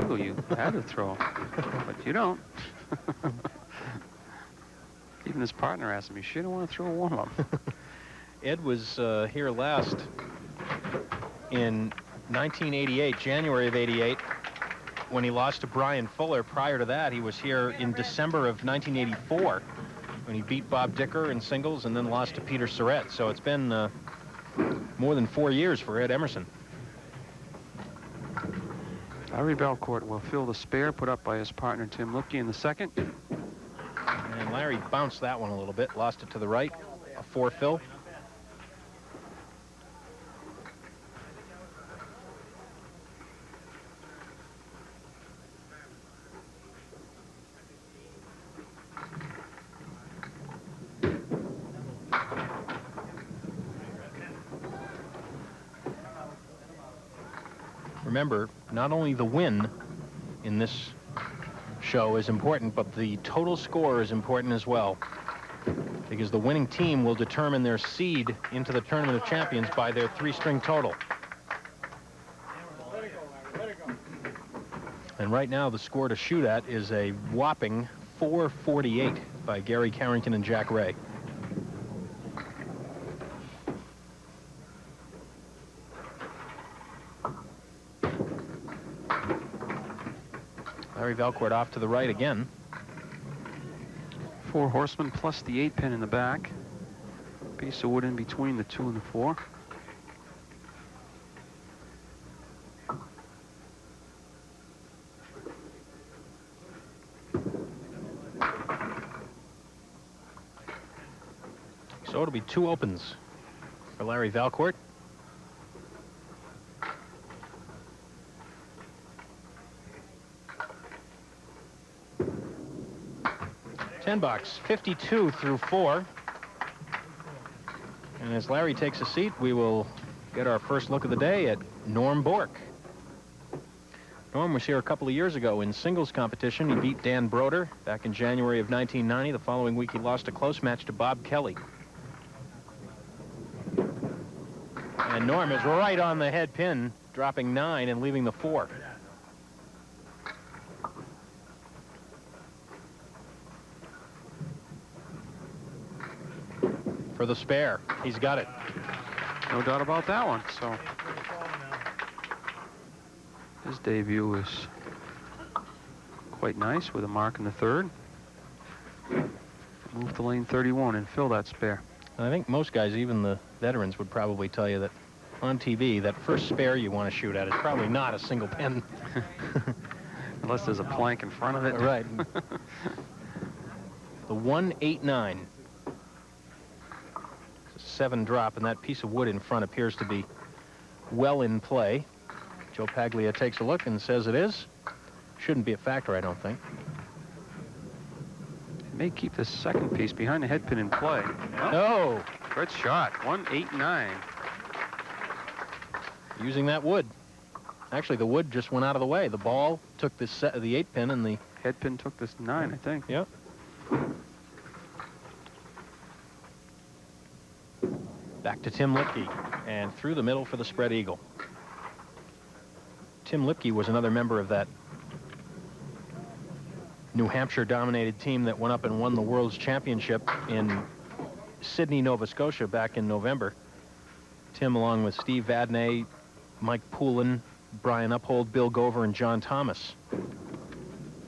single, you had to throw. But you don't. Even his partner asked him, you sure don't want to throw a warm-up? Ed was here last in 1988, January of '88, when he lost to Brian Fuller. Prior to that, he was here in December of 1984 when he beat Bob Dicker in singles and then lost to Peter Surratt. So it's been more than 4 years for Ed Emerson. Larry Valcourt will fill the spare put up by his partner Tim Lipke in the second. And Larry bounced that one a little bit, lost it to the right, a 4-fill. Remember, not only the win in this show is important, but the total score is important as well, because the winning team will determine their seed into the Tournament of Champions by their 3-string total. And right now, the score to shoot at is a whopping 448 by Gary Carrington and Jack Ray. Larry Valcourt off to the right again. 4 horsemen plus the 8-pin in the back. Piece of wood in between the 2 and the 4. So it'll be 2 opens for Larry Valcourt. $10, 52 through 4. And as Larry takes a seat, we will get our first look of the day at Norm Bourque. Norm was here a couple of years ago in singles competition. He beat Dan Broder back in January of 1990. The following week, he lost a close match to Bob Kelly. And Norm is right on the head pin, dropping 9 and leaving the 4. For the spare. He's got it. No doubt about that one. So his debut is quite nice with a mark in the 3rd. Move to lane 31 and fill that spare. I think most guys, even the veterans, would probably tell you that on TV, that first spare you want to shoot at is probably not a single pin. Unless there's a plank in front of it. Right. The 189. 7 drop, and that piece of wood in front appears to be well in play. Joe Paglia takes a look and says it is. Shouldn't be a factor, I don't think. May keep the second piece behind the head pin in play. Oh, good shot. 189. Using that wood. Actually, the wood just went out of the way. The ball took the 8-pin, and the head pin took this 9, I think. Yep. Back to Tim Lipke, and through the middle for the spread eagle. Tim Lipke was another member of that New Hampshire-dominated team that went up and won the World's Championship in Sydney, Nova Scotia back in November. Tim, along with Steve Vadnais, Mike Poulin, Brian Uphold, Bill Gover, and John Thomas,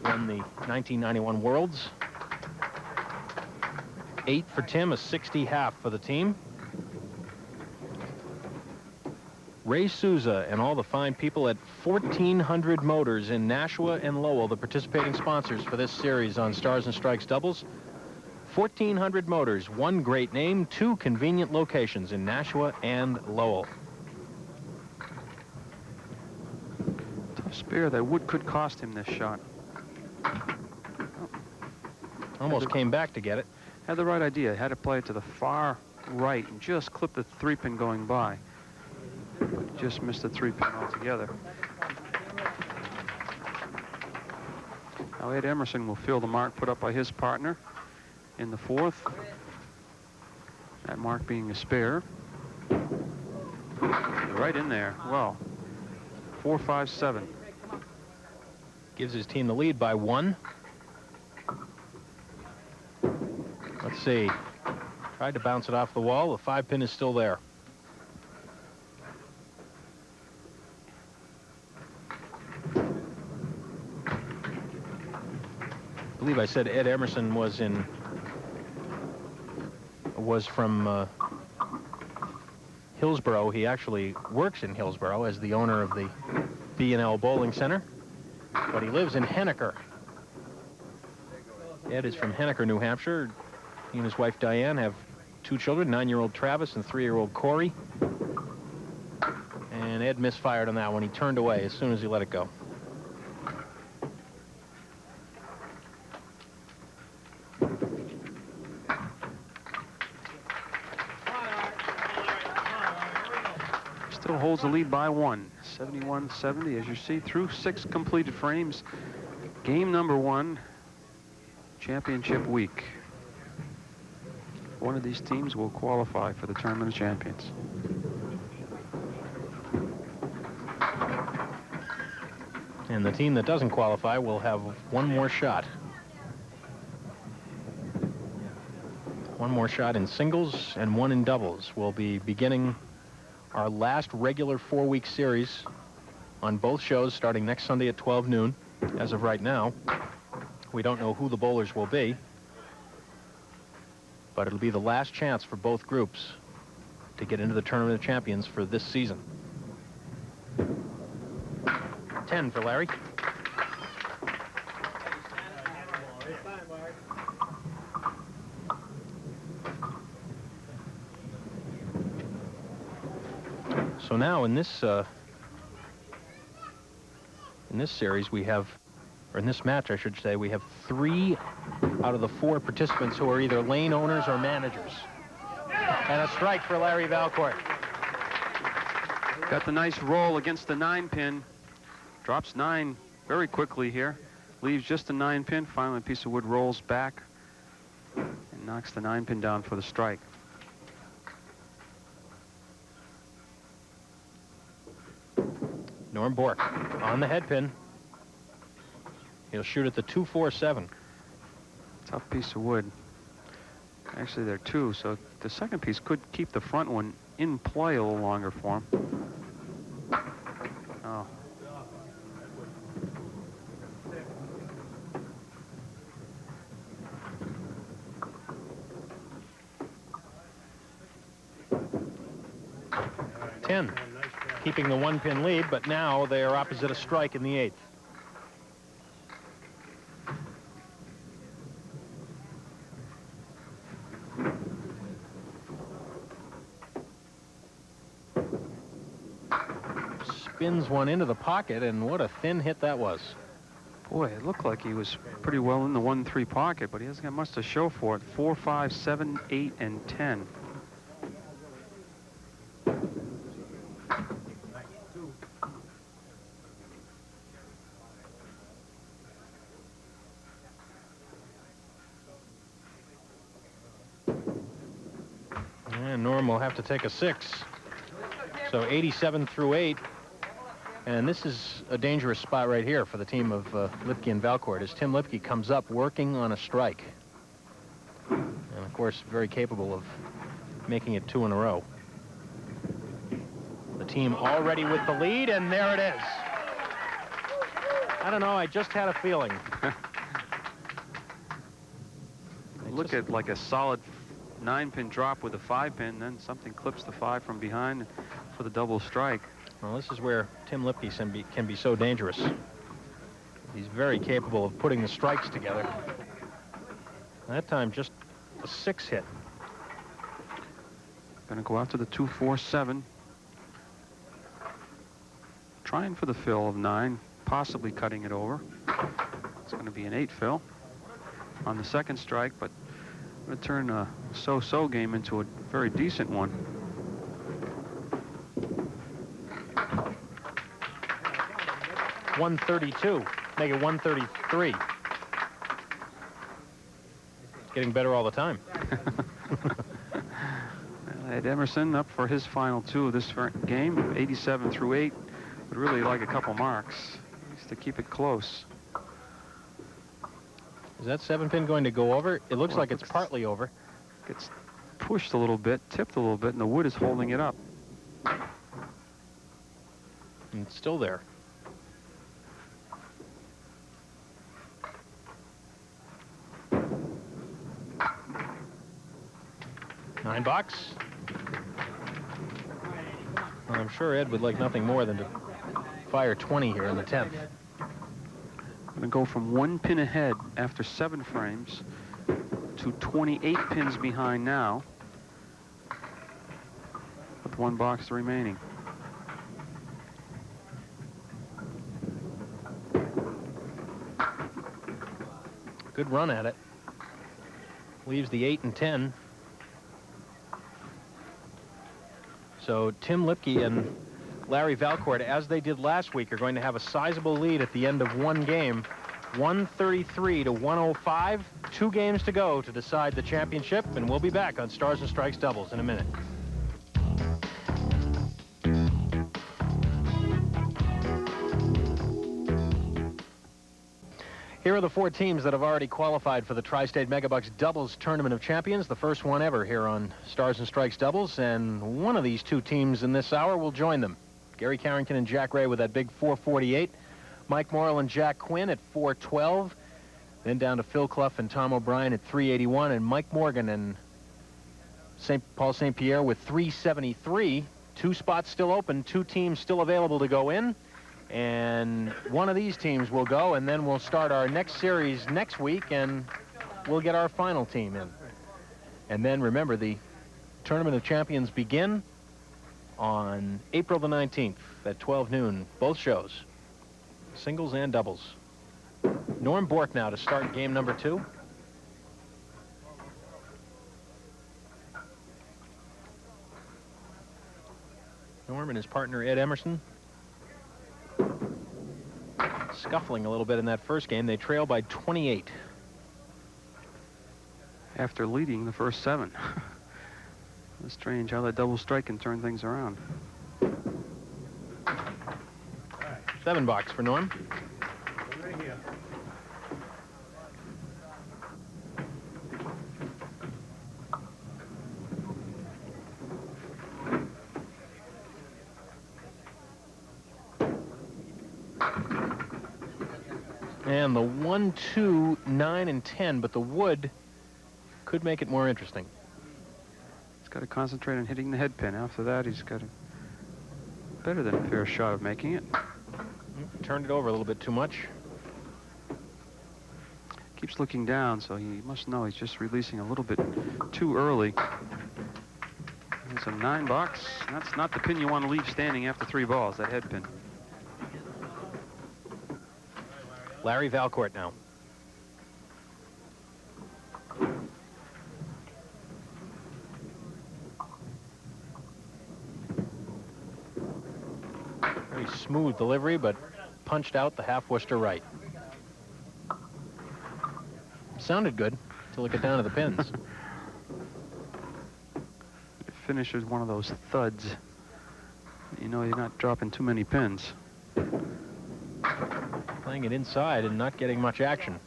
won the 1991 Worlds. 8 for Tim, a 60 half for the team. Ray Souza and all the fine people at 1400 Motors in Nashua and Lowell, the participating sponsors for this series on Stars and Strikes doubles. 1400 Motors, 1 great name, 2 convenient locations in Nashua and Lowell. Tough spare. That wood could cost him this shot. Almost came back to get it. Had the right idea. Had to play it to the far right and just clip the 3-pin going by. Just missed the 3-pin altogether. Now Ed Emerson will fill the mark put up by his partner in the 4th. That mark being a spare. Right in there. Well, 4, 5, 7. Gives his team the lead by 1. Let's see. Tried to bounce it off the wall. The 5-pin is still there. I believe I said Ed Emerson was from Hillsborough. He actually works in Hillsborough as the owner of the B&L Bowling Center, but he lives in Henniker. Ed is from Henniker, New Hampshire. He and his wife Diane have 2 children, 9-year-old Travis and 3-year-old Corey. And Ed misfired on that one. He turned away as soon as he let it go. Still holds the lead by 1, 71-70, as you see, through 6 completed frames. Game number 1, championship week. One of these teams will qualify for the Tournament of Champions. And the team that doesn't qualify will have 1 more shot. 1 more shot in singles and 1 in doubles. We'll be beginning our last regular 4-week series on both shows starting next Sunday at 12 noon. As of right now, we don't know who the bowlers will be, but it'll be the last chance for both groups to get into the Tournament of Champions for this season. 10 for Larry. So now in this series we have, or in this match I should say, we have 3 out of the 4 participants who are either lane owners or managers. And a strike for Larry Valcourt. Got the nice roll against the 9-pin. Drops 9 very quickly here. Leaves just a 9-pin. Finally, a piece of wood rolls back and knocks the 9-pin down for the strike. Norm Bourque on the head pin. He'll shoot at the 2-4-7. Tough piece of wood. Actually, there are 2, so the second piece could keep the front one in play a little longer for him. Oh. Keeping the 1-pin lead, but now they are opposite a strike in the 8th. Spins one into the pocket, and what a thin hit that was. Boy, it looked like he was pretty well in the 1-3 pocket, but he hasn't got much to show for it. 4, 5, 7, 8, and 10. And Norm will have to take a 6. So 87 through 8. And this is a dangerous spot right here for the team of Lipke and Valcourt, as Tim Lipke comes up working on a strike. And of course, very capable of making it 2 in a row. The team already with the lead, and there it is. I don't know, I just had a feeling. Look at like a solid 9-pin drop with a 5-pin, then something clips the 5 from behind for the double strike. Well, this is where Tim Lipke can be so dangerous. He's very capable of putting the strikes together. That time, just a 6 hit. Going to go after the 2-4-7. Trying for the fill of 9, possibly cutting it over. It's going to be an 8 fill on the second strike, but going to turn a so-so game into a very decent one. .132, make it 133. It's getting better all the time. Ed Emerson up for his final 2 of this game, 87 through 8. Would really like a couple marks just to keep it close. Is that 7-pin going to go over? It looks Well, like it's partly over. It's pushed a little bit, tipped a little bit, and the wood is holding it up. And it's still there. $9. Well, I'm sure Ed would like nothing more than to fire 20 here in the 10th. Going to go from 1 pin ahead after 7 frames to 28 pins behind now, with 1 box remaining. Good run at it. Leaves the 8 and 10. So Tim Lipke and Larry Valcourt, as they did last week, are going to have a sizable lead at the end of one game. 133 to 105. 2 games to go to decide the championship, and we'll be back on Stars and Strikes Doubles in a minute. Here are the 4 teams that have already qualified for the Tri-State Megabucks Doubles Tournament of Champions, the first one ever here on Stars and Strikes Doubles, and one of these 2 teams in this hour will join them. Gary Carrington and Jack Ray with that big 448. Mike Morrill and Jack Quinn at 412. Then down to Phil Clough and Tom O'Brien at 381, and Mike Morgan and Paul St. Pierre with 373. 2 spots still open, 2 teams still available to go in. And one of these teams will go, and then we'll start our next series next week, and we'll get our final team in. And then remember, the Tournament of Champions begin on April the 19th at 12 noon, both shows, singles and doubles. Norm Bourque now to start game number 2. Norm and his partner Ed Emerson scuffling a little bit in that first game. They trail by 28. After leading the first 7. It's strange how that double strike can turn things around. $7 for Norm. And the 1, 2, 9, and 10, but the wood could make it more interesting. He's got to concentrate on hitting the head pin. After that, he's got a better than a fair shot of making it. Turned it over a little bit too much. Keeps looking down, so he must know he's just releasing a little bit too early. It's a 9 box. That's not the pin you want to leave standing after 3 balls, that head pin. Larry Valcourt now. Very smooth delivery, but punched out the half Worcester right. Sounded good until it got down to the pins. It finishes one of those thuds. You know you're not dropping too many pins. Playing it inside and not getting much action.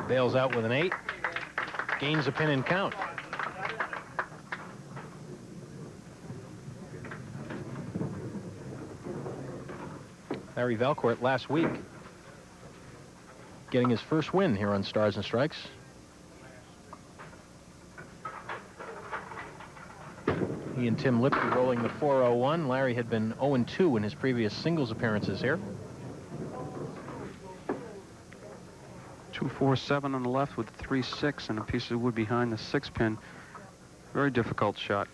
Bails out with an 8. Gains a pin and count. Larry Valcourt last week getting his first win here on Stars and Strikes. He and Tim Lipke rolling the 401. Larry had been 0-2 in his previous singles appearances here. 2-4-7 on the left with 3-6 and a piece of wood behind the 6 pin. Very difficult shot.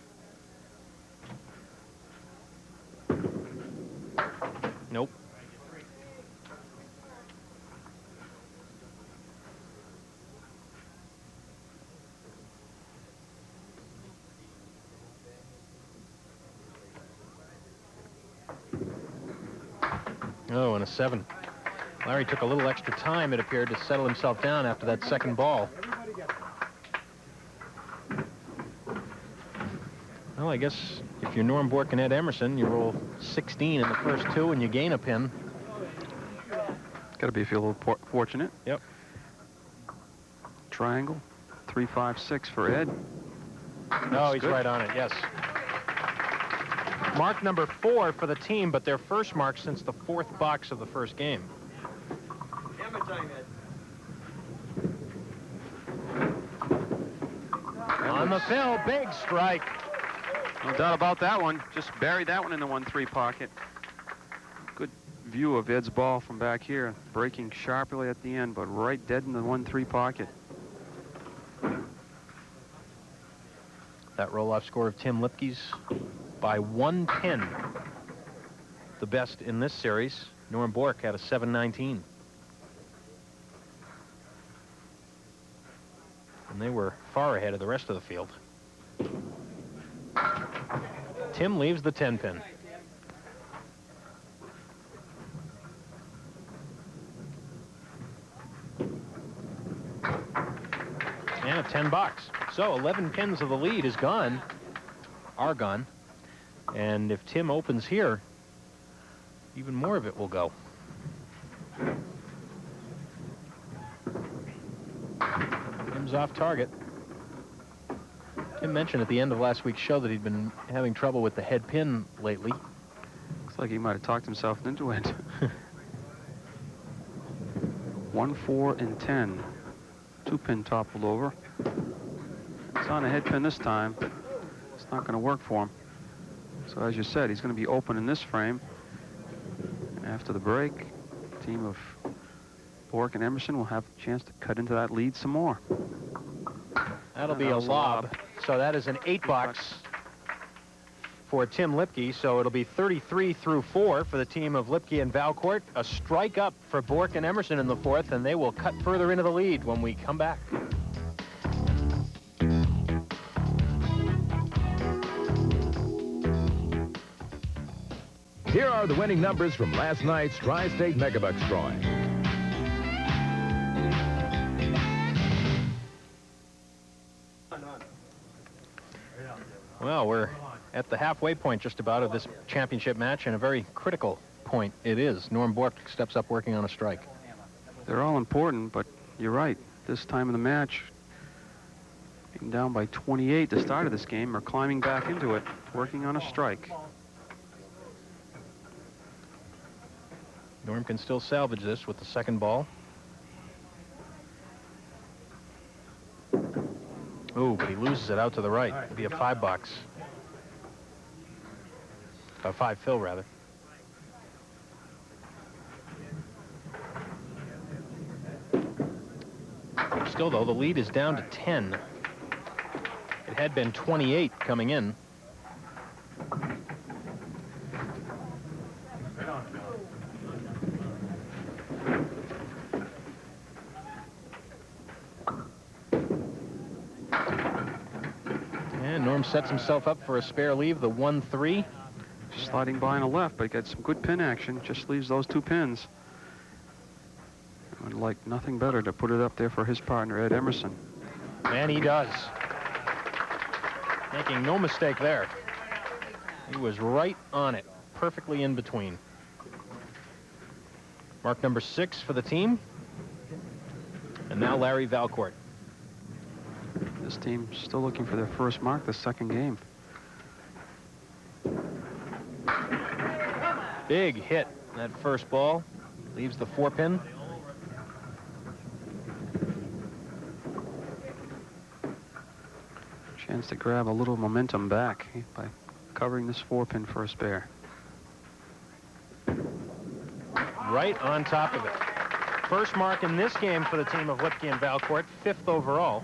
Nope. Oh, and a 7. Larry took a little extra time, it appeared, to settle himself down after that second ball. Well, I guess if you're Norm Bourque and Ed Emerson, you roll 16 in the first two and you gain a pin. Got to be feel a little fortunate. Yep. Triangle, 3, 5, 6 for Ed. No, he's right on it, yes. Mark number 4 for the team, but their first mark since the 4th box of the first game. On the fill, big strike. No doubt about that one. Just buried that one in the 1-3 pocket. Good view of Ed's ball from back here. Breaking sharply at the end, but right dead in the 1-3 pocket. That roll-off score of Tim Lipke's by 1 pin. The best in this series. Norm Bourque had a 7-19. And they were far ahead of the rest of the field. Tim leaves the 10 pin. And a 10 box. So 11 pins of the lead is gone, are gone. And if Tim opens here, even more of it will go. Tim's off target. Tim mentioned at the end of last week's show that he'd been having trouble with the head pin lately. Looks like he might have talked himself into it. 1, 4, and 10. 2-pin toppled over. It's on a head pin this time. It's not going to work for him. So as you said, he's going to be open in this frame. After the break, the team of Bourque and Emerson will have a chance to cut into that lead some more. That'll be a lob. So that is an 8 box for Tim Lipke. So it'll be 33 through 4 for the team of Lipke and Valcourt. A strike up for Bourque and Emerson in the 4th, and they will cut further into the lead when we come back. Here are the winning numbers from last night's Tri-State Megabucks drawing. Well, we're at the halfway point just about of this championship match, and a very critical point it is. Norm Bourque steps up working on a strike. They're all important, but you're right. This time of the match, being down by 28 at the start of this game, or climbing back into it, working on a strike. Norm can still salvage this with the second ball. Ooh, but he loses it out to the right. It'll be a 5 box. A 5 fill, rather. Still, though, the lead is down to 10. It had been 28 coming in. And Norm sets himself up for a spare leave, the 1-3. Sliding by on the left, but he got some good pin action. Just leaves those 2 pins. Would like nothing better to put it up there for his partner, Ed Emerson. And he does. Making no mistake there. He was right on it, perfectly in between. Mark number 6 for the team. And now Larry Valcourt. This team still looking for their first mark, the second game. Big hit, that first ball. Leaves the 4-pin. Chance to grab a little momentum back by covering this 4-pin for a spare. Right on top of it. First mark in this game for the team of Lipke and Valcourt, 5th overall.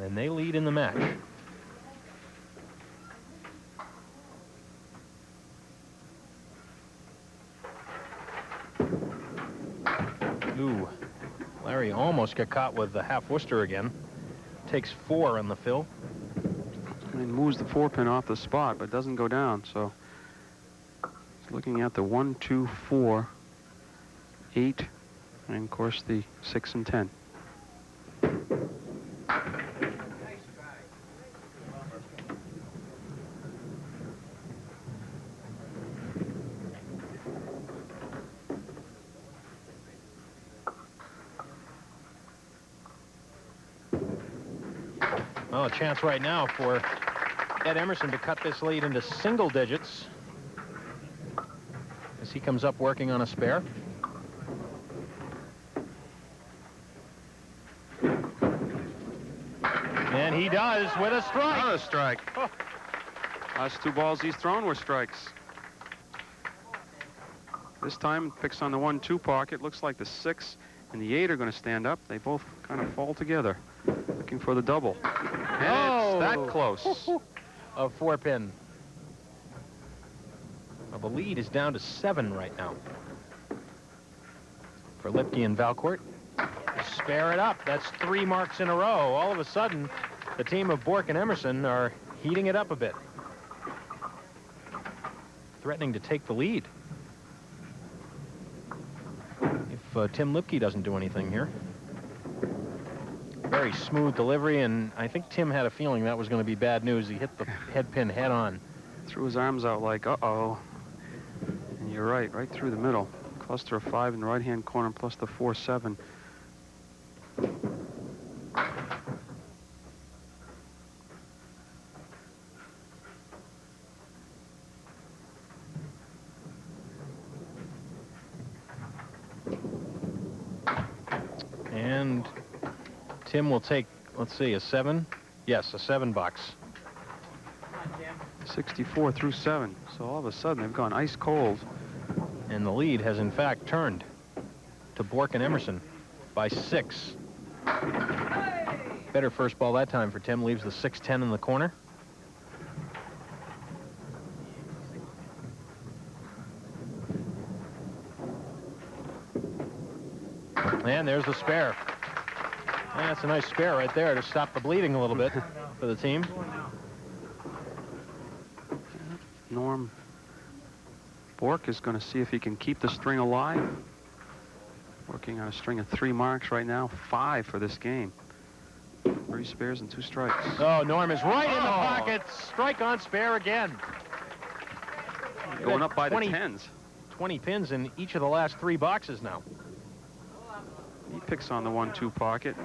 And they lead in the match. Ooh, Larry almost got caught with the half Worcester again. Takes 4 on the fill. And moves the 4-pin off the spot, but doesn't go down. So he's looking at the 1, 2, 4, 8, and of course the 6 and 10. Well, a chance right now for Ed Emerson to cut this lead into single digits as he comes up working on a spare. And he does with a strike. Another strike. Oh. Last 2 balls he's thrown were strikes. This time picks on the 1-2 pocket. Looks like the 6 and the 8 are going to stand up. They both kind of fall together, looking for the double. And it's that close. A 4-pin. Well, the lead is down to 7 right now for Lipke and Valcourt. Spare it up. That's 3 marks in a row. All of a sudden, the team of Bourque and Emerson are heating it up a bit, threatening to take the lead if Tim Lipke doesn't do anything here. Very smooth delivery, and I think Tim had a feeling that was going to be bad news. He hit the head pin head on. Threw his arms out like, uh-oh. And you're right through the middle. Cluster of 5 in the right-hand corner plus the 4-7. And Tim will take, let's see, a 7? Yes, a 7 box. 64 through 7. So all of a sudden they've gone ice cold. And the lead has in fact turned to Bourque and Emerson by 6. Better first ball that time for Tim. Leaves the 6-10 in the corner. And there's the spare. That's a nice spare right there to stop the bleeding a little bit for the team. Norm Bourque is going to see if he can keep the string alive. Working on a string of 3 marks right now. 5 for this game. 3 spares and 2 strikes. Oh, Norm is right in the pocket. Strike on spare again. Going up by the 10s. 20 pins in each of the last 3 boxes now. He picks on the 1-2 pocket.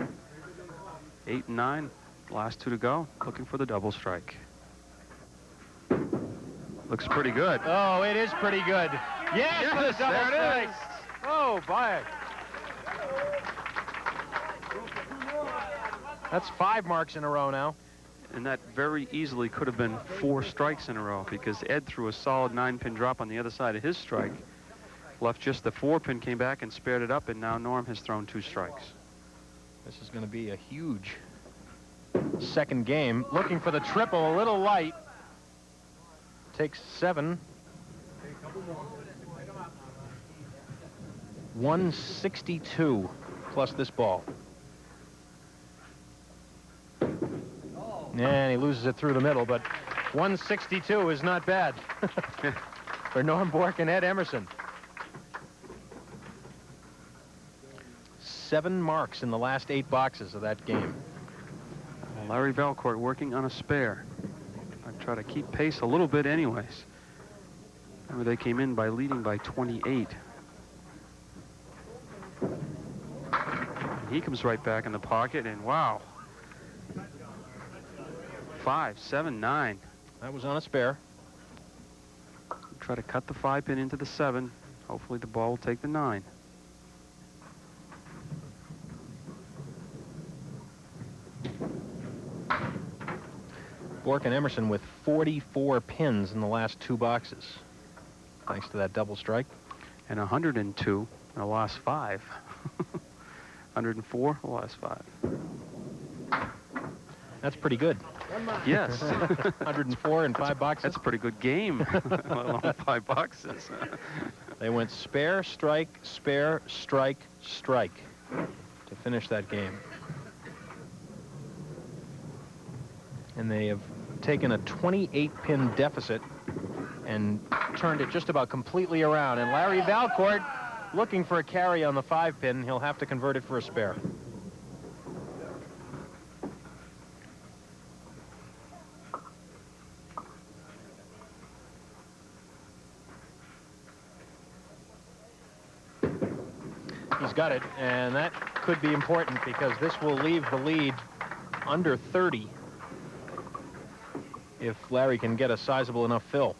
8 and 9. Last 2 to go. Looking for the double strike. Looks pretty good. Oh, it is pretty good. Yes, for the double there strike. it is. Oh, by. That's 5 marks in a row now. And that very easily could have been 4 strikes in a row because Ed threw a solid 9-pin drop on the other side of his strike. Left just the 4-pin, came back and spared it up, and now Norm has thrown 2 strikes. This is going to be a huge second game. Looking for the triple, a little light. Takes 7. 162 plus this ball. And he loses it through the middle, but 162 is not bad for Norm Bourque and Ed Emerson. 7 marks in the last 8 boxes of that game. Larry Valcourt working on a spare. I try to keep pace a little bit anyways. Remember, they came in by leading by 28. He comes right back in the pocket, and wow. 5, 7, 9. That was on a spare. Try to cut the 5-pin into the 7. Hopefully the ball will take the 9. Bourque and Emerson with 44 pins in the last 2 boxes, thanks to that double strike. And 102 in the last 5. 104 the last 5. That's pretty good. Yes. 104 in 5 boxes. That's a pretty good game, let alone 5 boxes. They went spare, strike, spare, strike, strike to finish that game. And they have taken a 28-pin deficit and turned it just about completely around. And Larry Valcourt looking for a carry on the 5-pin. He'll have to convert it for a spare. He's got it, and that could be important because this will leave the lead under 30 if Larry can get a sizable enough fill.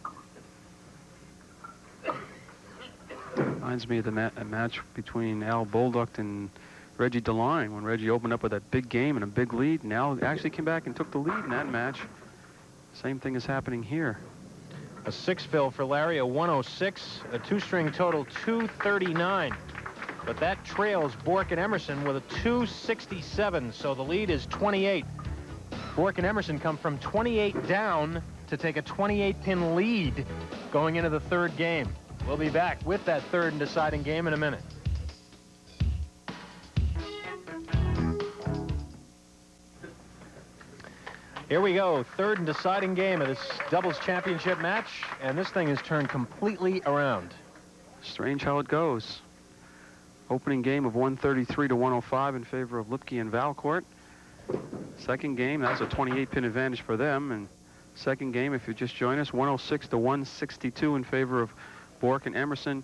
Reminds me of a match between Al Bolduc and Reggie DeLine when Reggie opened up with that big game and a big lead, and Al actually came back and took the lead in that match. Same thing is happening here. A 6 fill for Larry, a 106, a 2-string total 239. But that trails Bourque and Emerson with a 267, so the lead is 28. Bourque and Emerson come from 28 down to take a 28-pin lead going into the third game. We'll be back with that third and deciding game in a minute. Here we go, third and deciding game of this doubles championship match, and this thing is turned completely around. Strange how it goes. Opening game of 133 to 105 in favor of Lipke and Valcourt. Second game, that's a 28-pin advantage for them. And second game, if you just join us, 106 to 162 in favor of Bourque and Emerson,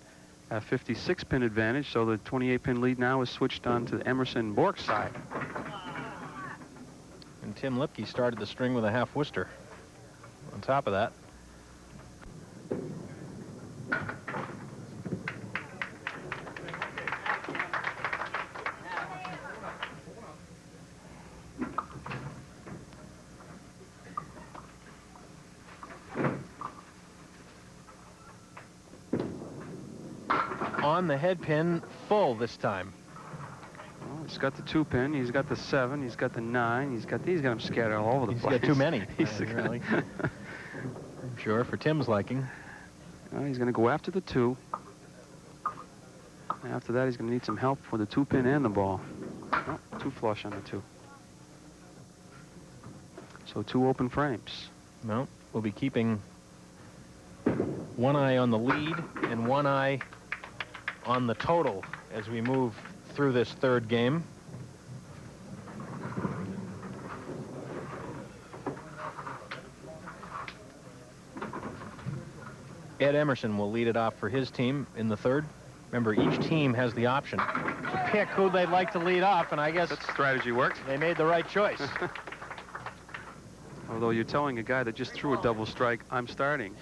a 56-pin advantage. So the 28-pin lead now is switched on to the Emerson Bourque side. And Tim Lipke started the string with a half Worcester. On top of that, on the head pin, full this time. Well, he's got the 2-pin, he's got the 7, he's got the 9, he's got them scattered all over the place. He's got too many. Really. I'm sure for Tim's liking. Well, he's going to go after the 2. After that, he's going to need some help for the 2-pin and the ball. Oh, 2 flush on the 2. So 2 open frames. Well, we'll be keeping one eye on the lead and one eye on the total as we move through this third game. Ed Emerson will lead it off for his team in the third. Remember, each team has the option to pick who they'd like to lead off, and I guess that strategy worked. They made the right choice. Although you're telling a guy that just threw a double strike, I'm starting.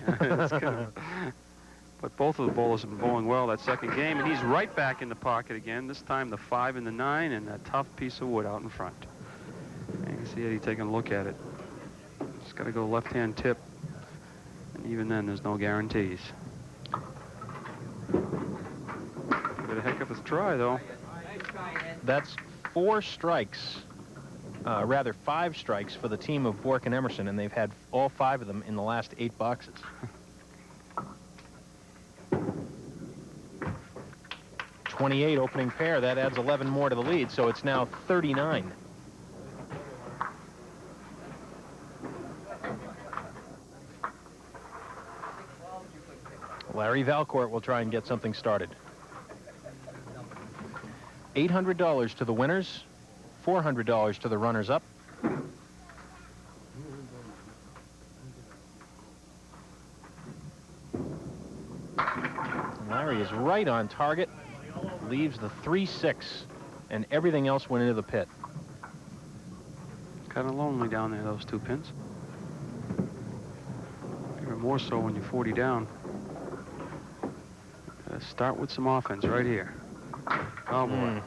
But both of the bowlers have been bowling well that second game, and he's right back in the pocket again. This time the 5 and the 9 and a tough piece of wood out in front. And you can see Eddie taking a look at it. Just got to go left-hand tip, and even then there's no guarantees. Give it a heck of a try, though. That's 4 strikes, rather 5 strikes for the team of Bourque and Emerson, and they've had all 5 of them in the last 8 boxes. 28 opening pair, that adds 11 more to the lead, so it's now 39. Larry Valcourt will try and get something started. $800 to the winners, $400 to the runners-up. Larry is right on target. Leaves the 3-6, and everything else went into the pit. Kind of lonely down there, those 2 pins. Even more so when you're 40 down. Gotta start with some offense right here. Oh boy.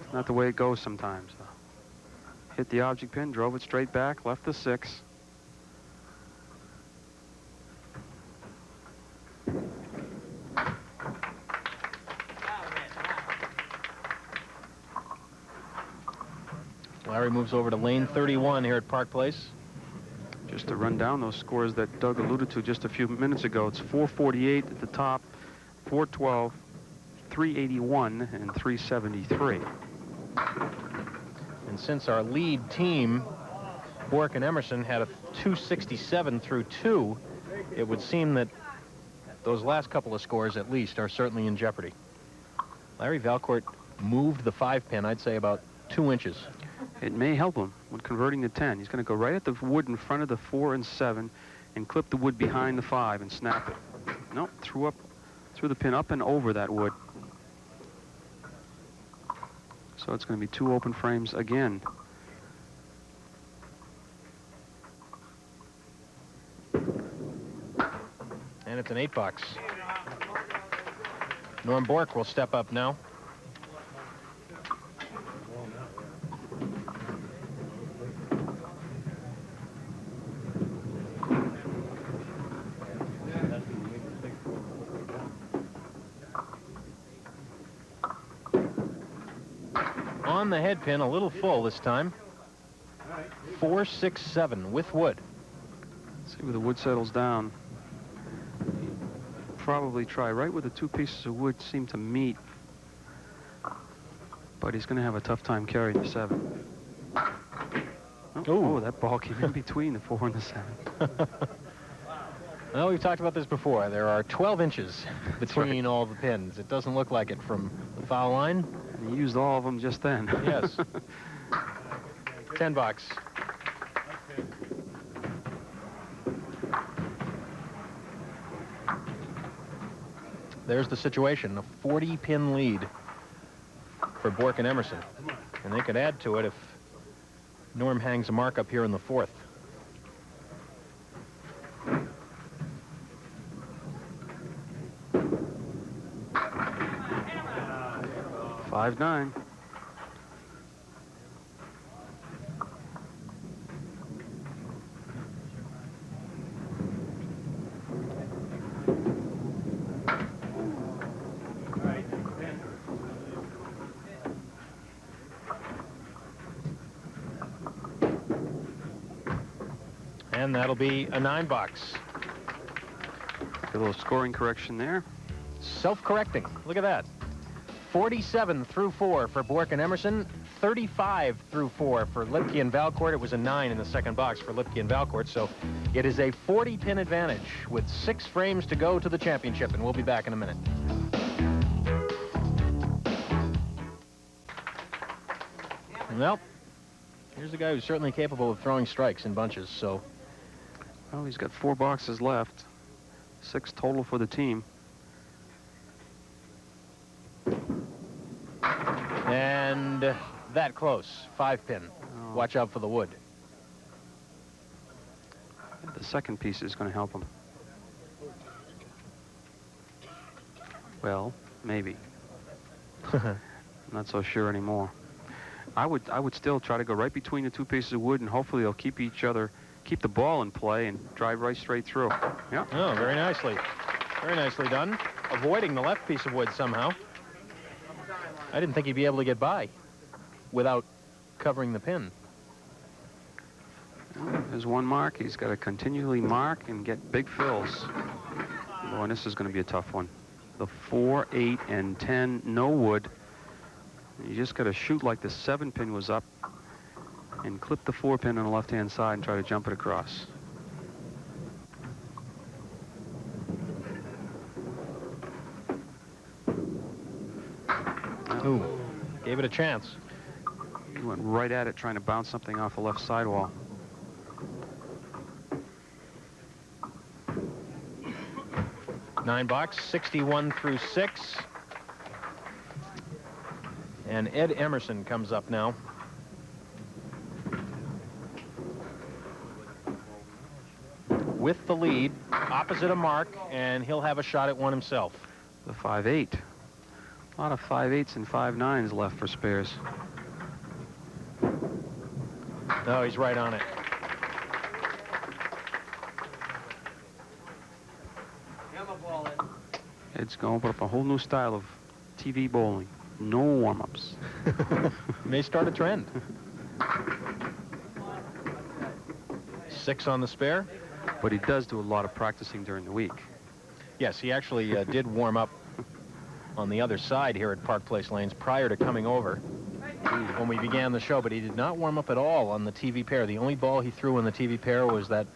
It's not the way it goes sometimes. Hit the object pin, drove it straight back, left the 6. Larry moves over to lane 31 here at Park Place. Just to run down those scores that Doug alluded to just a few minutes ago, it's 448 at the top, 412, 381, and 373. And since our lead team, Bourque and Emerson, had a 267 through 2, it would seem that those last couple of scores, at least, are certainly in jeopardy. Larry Valcourt moved the 5-pin, I'd say about 2 inches. It may help him when converting the 10. He's going to go right at the wood in front of the 4 and 7 and clip the wood behind the 5 and snap it. Nope, threw the pin up and over that wood. So it's going to be 2 open frames again. And it's an 8-box. Norm Bourque will step up now. On the head pin, a little full this time. 4, 6, 7 with wood. See where the wood settles down. Probably try right where the two pieces of wood seem to meet. But he's going to have a tough time carrying the 7. Oh, that ball came in between the 4 and the 7. Well, we've talked about this before. There are 12 inches between all the pins. It doesn't look like it from the foul line. And he used all of them just then. Yes. 10 bucks. There's the situation, a 40-pin lead for Bourque and Emerson. And they could add to it if Norm hangs a mark up here in the 4th. $5-9. And that'll be a 9-box. A little scoring correction there. Self-correcting. Look at that. 47 through 4 for Bourque and Emerson. 35 through 4 for Lipke and Valcourt. It was a 9 in the second box for Lipke and Valcourt. So it is a 40-pin advantage with 6 frames to go to the championship. And we'll be back in a minute. Well, here's a guy who's certainly capable of throwing strikes in bunches. So, well, he's got 4 boxes left. 6 total for the team. And that close. 5-pin. Oh. Watch out for the wood. The second piece is going to help him. Well, maybe. I'm not so sure anymore. I would still try to go right between the 2 pieces of wood, and hopefully they'll keep the ball in play and drive right straight through. Yeah. Oh, very nicely. Very nicely done. Avoiding the left piece of wood somehow. I didn't think he'd be able to get by without covering the pin. Well, there's one mark. He's got to continually mark and get big fills. Boy, and this is going to be a tough one. The 4, 8, and 10, no wood. You just got to shoot like the 7-pin was up and clip the 4-pin on the left-hand side and try to jump it across. Ooh, gave it a chance. He went right at it trying to bounce something off the left sidewall. $9, 61 through 6. And Ed Emerson comes up now. With the lead, opposite of Mark, and he'll have a shot at one himself. The 5-8. A lot of 5-8s and 5-9s left for spares. No, he's right on it. Ed's going to put up a whole new style of TV bowling. No warm-ups. May start a trend. 6 on the spare. But he does do a lot of practicing during the week. Yes, he actually did warm up on the other side here at Park Place Lanes prior to coming over when we began the show, but he did not warm up at all on the TV pair. The only ball he threw on the TV pair was that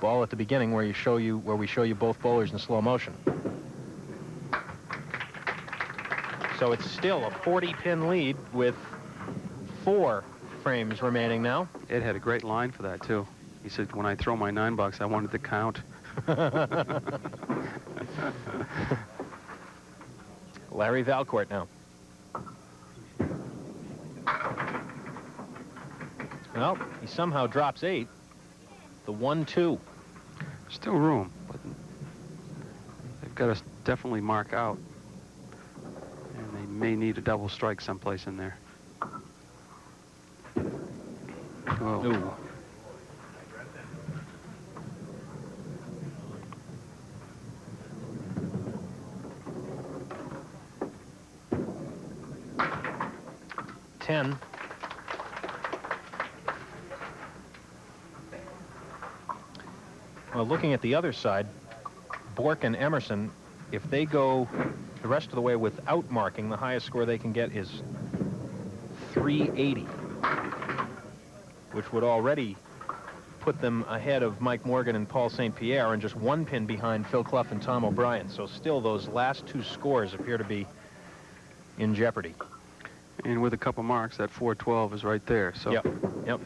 ball at the beginning where we show you both bowlers in slow motion. So it's still a 40-pin lead with 4 frames remaining now. Ed had a great line for that, too. He said, when I throw my $9, I wanted to count. Larry Valcourt now. Well, he somehow drops 8. The 1-2. Still room, but they've got to definitely mark out. And they may need a double strike someplace in there. Oh. Ooh. Ten. Well, looking at the other side, Bourque and Emerson, if they go the rest of the way without marking, the highest score they can get is 380, which would already put them ahead of Mike Morgan and Paul St. Pierre and just one pin behind Phil Clough and Tom O'Brien. So still those last two scores appear to be in jeopardy. And with a couple marks, that 412 is right there. So. Yep. Yep.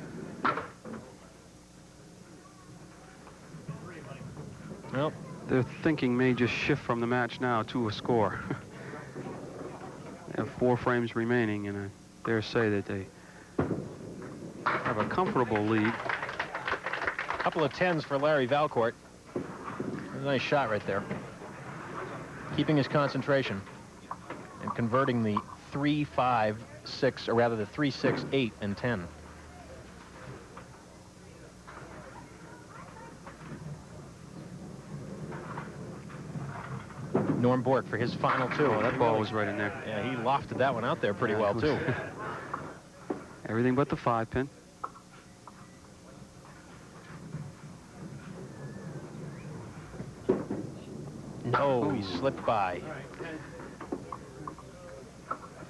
Well, their thinking may just shift from the match now to a score. They have 4 frames remaining, and I dare say that they have a comfortable lead. Couple of 10s for Larry Valcourt. A nice shot right there. Keeping his concentration and converting the 3, 5, 6, or rather the 3, 6, 8, and 10. Norm Bourque for his final 2. Oh, that ball was right in there. Yeah, he lofted that one out there pretty well, too. Everything but the 5 pin. No, he slipped by.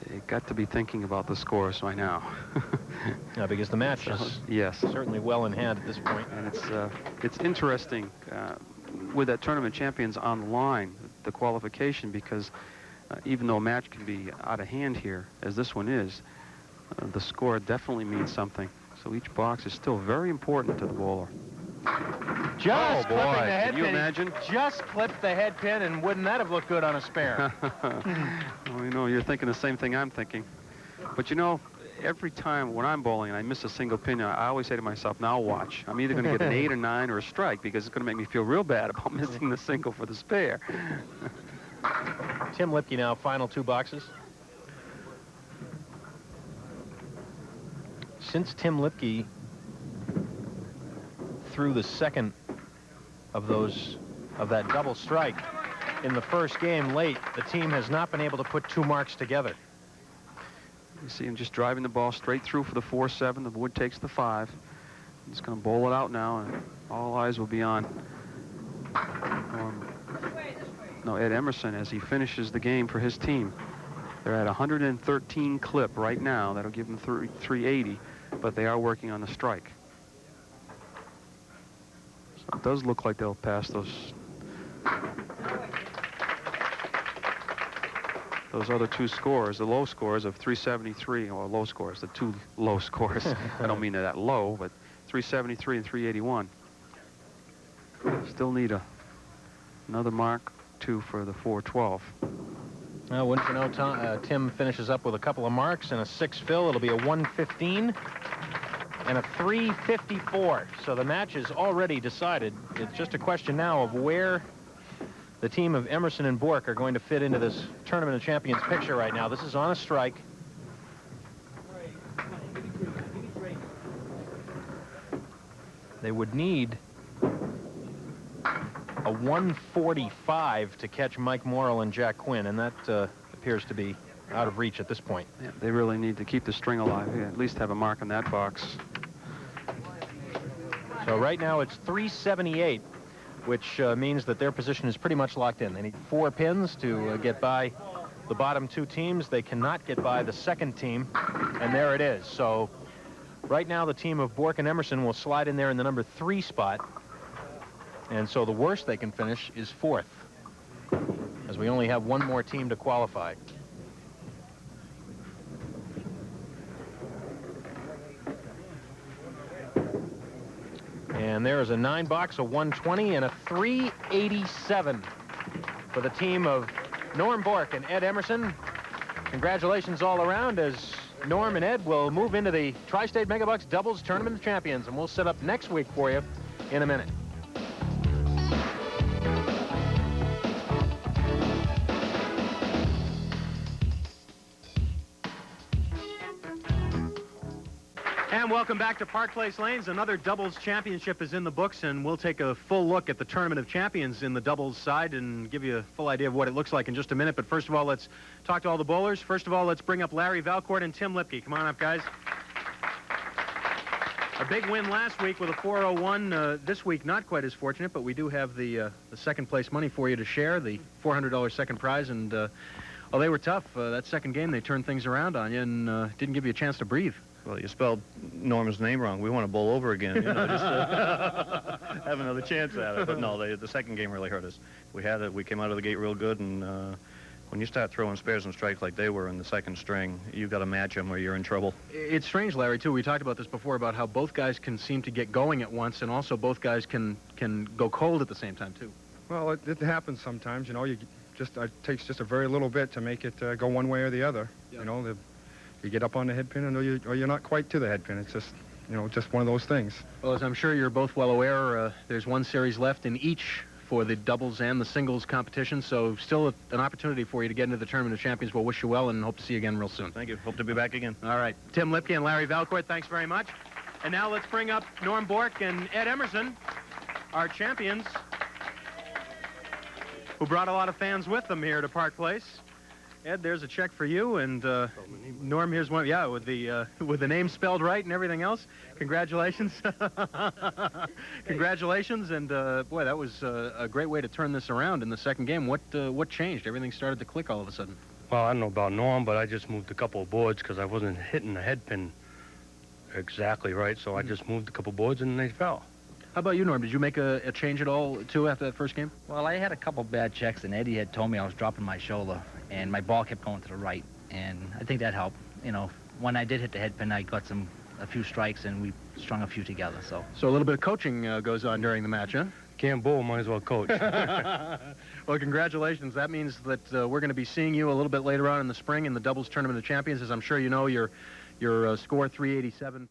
They got to be thinking about the scores right now. Yeah, because the match is yes, certainly well in hand at this point. And it's interesting with that tournament champions on the line, the qualification, because even though a match can be out of hand here, as this one is, the score definitely means something. So each box is still very important to the bowler. Just clipping the head can you pin. imagine? Just clipped the head pin, and wouldn't that have looked good on a spare? Well, you know, you're thinking the same thing I'm thinking. But you know, every time when I'm bowling and I miss a single pin, I always say to myself, now watch. I'm either going to get an 8 or 9 or a strike, because it's going to make me feel real bad about missing the single for the spare. Tim Lipke now, final 2 boxes. Since Tim Lipke threw the second of that double strike in the first game late, the team has not been able to put 2 marks together. You see him just driving the ball straight through for the 4-7. The wood takes the 5. He's going to bowl it out now, and all eyes will be on Ed Emerson as he finishes the game for his team. They're at 113 clip right now. That'll give them 380, but they are working on the strike. So it does look like they'll pass those other 2 scores, the low scores of 373, or low scores, the 2 low scores. I don't mean they're that low, but 373 and 381. Still need another mark, 2 for the 412. Well, wouldn't you know, Tim finishes up with a couple of marks and a 6 fill. It'll be a 115 and a 354. So the match is already decided. It's just a question now of where the team of Emerson and Bourque are going to fit into this Tournament of Champions picture right now. This is on a strike. They would need a 145 to catch Mike Morrill and Jack Quinn, and that appears to be out of reach at this point. Yeah, they really need to keep the string alive. Yeah, at least have a mark on that box. So right now it's 378, which means that their position is pretty much locked in. They need 4 pins to get by the bottom 2 teams. They cannot get by the second team, and there it is. So right now the team of Bourque and Emerson will slide in there in the number 3 spot. And so the worst they can finish is 4th, as we only have 1 more team to qualify. And there is a 9 box, a 120, and a 387 for the team of Norm Bourque and Ed Emerson. Congratulations all around, as Norm and Ed will move into the Tri-State Megabucks Doubles Tournament of Champions, and we'll set up next week for you in a minute. And welcome back to Park Place Lanes. Another doubles championship is in the books, and we'll take a full look at the Tournament of Champions in the doubles side and give you a full idea of what it looks like in just a minute. But first of all, let's talk to all the bowlers. First of all, let's bring up Larry Valcourt and Tim Lipke. Come on up, guys. A big win last week with a 401. This week, not quite as fortunate, but we do have the second place money for you to share, the $400 second prize. And well, they were tough. That second game, they turned things around on you and didn't give you a chance to breathe. Well, you spelled Norman's name wrong. We want to bowl over again, you know, just have another chance at it. But no, the second game really hurt us. We had it. We came out of the gate real good, and when you start throwing spares and strikes like they were in the second string, you've got to match them or you're in trouble. It's strange, Larry, too. We talked about this before, about how both guys can seem to get going at once, and also both guys can go cold at the same time, too. Well, it happens sometimes, you know. It takes just a very little bit to make it go one way or the other. Yeah. You know, you get up on the head pin, or you're not quite to the head pin. It's just, you know, just one of those things. Well, as I'm sure you're both well aware, there's one series left in each for the doubles and the singles competition, so still an opportunity for you to get into the Tournament of Champions. We'll wish you well and hope to see you again real soon. Thank you. Hope to be back again. All right. Tim Lipke and Larry Valcourt, thanks very much. And now let's bring up Norm Bourque and Ed Emerson, our champions, who brought a lot of fans with them here to Park Place. Ed, there's a check for you, and Norm, here's one. Yeah, with the name spelled right and everything else. Congratulations. Congratulations, and boy, that was a great way to turn this around in the second game. What changed? Everything started to click all of a sudden. Well, I don't know about Norm, but I just moved a couple of boards because I wasn't hitting the head pin exactly right, so I just moved a couple boards and they fell. How about you, Norm? Did you make a change at all, too, after that first game? Well, I had a couple bad checks, and Eddie had told me I was dropping my shoulder, and my ball kept going to the right, and I think that helped. You know, when I did hit the head pin, I got a few strikes, and we strung a few together, so. So a little bit of coaching goes on during the match, huh? Can't bowl, might as well coach. Well, congratulations. That means that we're going to be seeing you a little bit later on in the spring in the doubles Tournament of Champions. As I'm sure you know, your score 387.